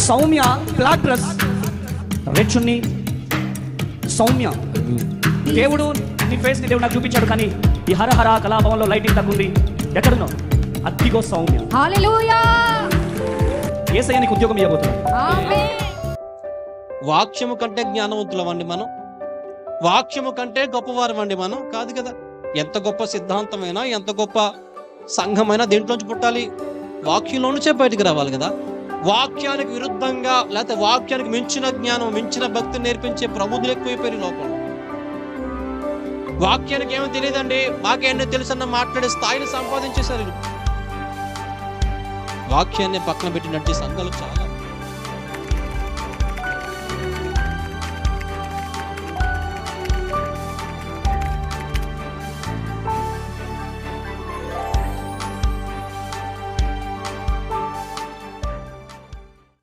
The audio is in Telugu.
సౌమ్య బ్లాక్ డ్రెస్, రెడ్ చున్నీ, సౌమ్య. దేవుడు నీ ఫేస్ ని దేవుడు నాకు చూపించాడు, కానీ ఈ హరహర కళాభవన్లో లైటింగ్ తగ్గుంది. ఎక్కడున్నావు? అద్దిగో సౌమ్య. హల్లెలూయా. యేసయ్య నీకు ఉద్యోగం ఇవ్వబోతున్నాడు. ఆమేన్. వాక్యము కంటే జ్ఞానవంతులమండి మనం, వాక్యము కంటే గొప్పవారమండి మనం కాదు కదా. ఎంత గొప్ప సిద్ధాంతమైనా, ఎంత గొప్ప సంఘమైనా దేంట్లోంచి పుట్టాలి? వాక్యంలో నుంచే బయటికి రావాలి కదా. వాక్యానికి విరుద్ధంగా లేకపోతే వాక్యానికి మించిన జ్ఞానం, మించిన భక్తి నేర్పించే ప్రబుద్ధులు ఎక్కువైపోయారు లోకంలో. వాక్యానికి ఏమో తెలియదండి, మాకేమో తెలుసన్న మాట్లాడే స్థాయిని సంపాదించేశారు. వాక్యాన్ని పక్కన పెట్టినట్టు సంఘాలు చాలా